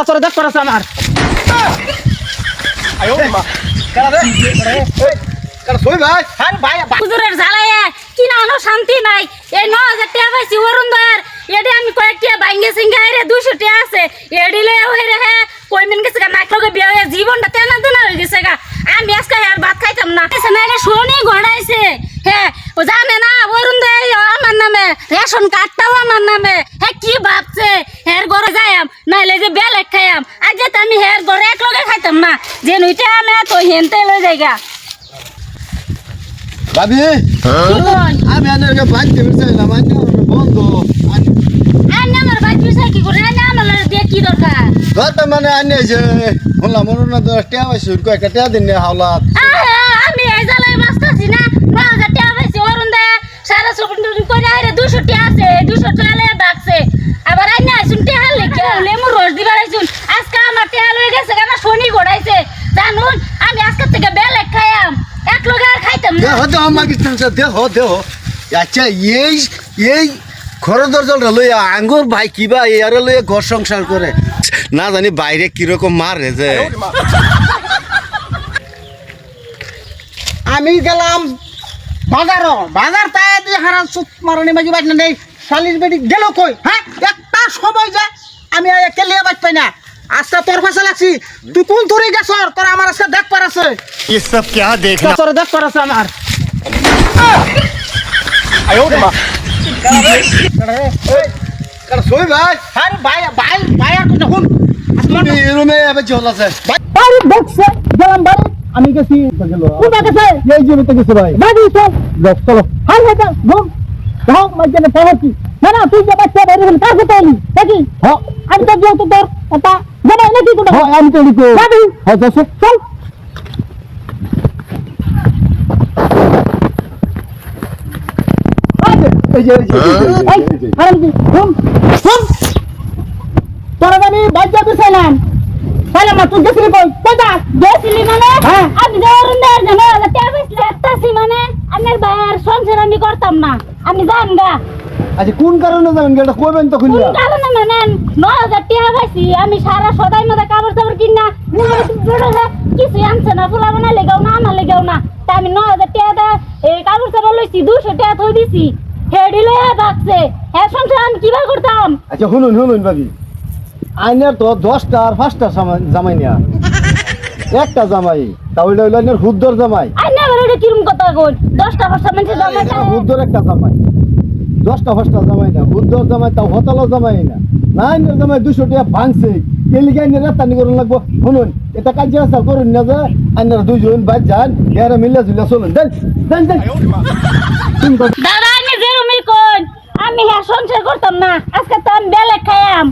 তোরে দেখ করেছে আমার হুজুরের জ্বালায় কি না শান্তি নাই। এই ৯০০০ টাকা পাইছি অরুণ দয়ার, এডি আমি কয়েকটা বাইঙ্গে সিঙ্গা রে ২০০ টাকা আছে এডি লয়ে হই রে হে কইমেন গেছে গা নাক লগে বিয়ে হয়ে জীবনটা তেনা তেনা হয়ে গেছে গা। আমি আজকে আর ভাত খাইতাম না। এসে না রে শনি ঘড়াইছে হ্যাঁ, ও জানে না অরুণ দয় আমার নামে, রেশন কার্ডটাও আমার নামে। হ্যাঁ কি ভাবছে হের ঘরে যাইম নাইলে যে বেলেগ খাইম। আজ যেতে আমি হের ঘরে এক লগে খাইতাম না, যে নইটা আমি তো হেনতে লই যাইগা। ভাবি আমি আনে বাইক দিতে চাইলাম আনে বন্ধ আনে আমার বাইক বিষয় কি করে আনে আমার দিয়ে কি দরকার দরকার মানে আনে যে বললাম মরুন না টিয়া পাইছি কয়েকটা টিয়া দিন হাওলা আমি এই জালে বাসতাছি না ৯০০০ টাকা পাইছি অরুণ দা সারা সকুন্ডুরি করে আইরে ২০০ টাকা আছে ২০০ টাকা লয়ে ডাকছে। আবার আইনা আইছুন টাকা লেখে লেমু রস দিবার আইছুন। আজকে আমার টাকা লয়ে গেছে কেন শনি ঘোড়াইছে জানুন। আমি আজকে থেকে বেলেগ খাইয়াম এক লগে আর খাইতাম না। দেহ দেহ আমাকে দেহ দেহ আচ্ছা এই ঘর দরজাটা লইয়া আঙ্গুর ভাই কিবা এয়ারে লইয়া ঘর সংসার করে না জানি বাইরে কিরকম মারে যে আমি গেলাম বাজার তাই দিয়ে হারা সুত মারনি মাঝি বাইক না নেই শালির বেটি গেল কই। হ্যাঁ একটা সময় যায় আমি কেলিয়া বাইক পাই না। আজকে তোর ফাঁসে লাগছি তুই কোন ধরে গেছ তোর আমার আজকে দেখ পারাছে ये सब क्या देखना তোরে দেখ পারাছে আমার সই ভাই আরে ভাই ভাই ভাই আর কোন হুন তুমি রুমে আবার চল আছে আরে দেখছে গেলাম ভাই আমি গেছি কোথা গেছে এই জমিতে গেছে ভাই বাড়ি চল চলো হাই হাই ঘুম দাও মাঝখানে পৌঁছি না না তুই যে বাচ্চা বের হল কার কথা বলি দেখি হ্যাঁ আমি তো যেও তো তোর এটা জানাই নাকি কোটা হ্যাঁ আমি তো লিখো যাবি হ্যাঁ চল এই যে আরে ঘুম তোরা আমি বাচ্চা বিছাইলাম তাহলে মা তুই গেছিলি কই কোথা গেছিলি মানে হ্যাঁ। আমি যে অরুণ দার জানো টাকা পাইছি একটাছি মানে আমার বাইর সংসার আমি করতাম না আমি জান গা। আচ্ছা কোন কারণে যাবেন এটা কইবেন তখন কোন কারণে মানে ৯০০০ টাকা পাইছি আমি সারা সদাই মধ্যে কাপড় চাপড় কিনা কিছু আনছে না ফুলা বানা লেগাও না আমার লেগাও না তা আমি ৯০০০ টাকা এই কাপড় চাপড় লইছি ২০০ টাকা থই দিছি হেডি লয়ে বাকছে হ্যাঁ সংসার আমি কিভাবে করতাম। আচ্ছা শুনুন ভাবি আইনের তো 10টা আর 5টা জামাই নিয়া একটা জামাই তাহলে হইল আইনের হুদ্দর জামাই আই না বলে কিরম কথা কই 10টা বছর মানে জামাই হুদ্দর একটা জামাই 10টা 5টা জামাই না হুদ্দর জামাই তাও হতালো জামাই না আইনের জামাই 200 টাকা ভাঙছে কেলিকে আইনের রাতানি করুন লাগবো শুনুন এটা কাজ রাস্তা করুন না যে আইনের দুইজন বাদ যান এরা মিলে ঝুলে চলুন দেন দাদা আমি যেরমি কোন আমি হ্যাঁ সংসার করতাম না আজকে তো আমি বেলেগ খাইয়াম।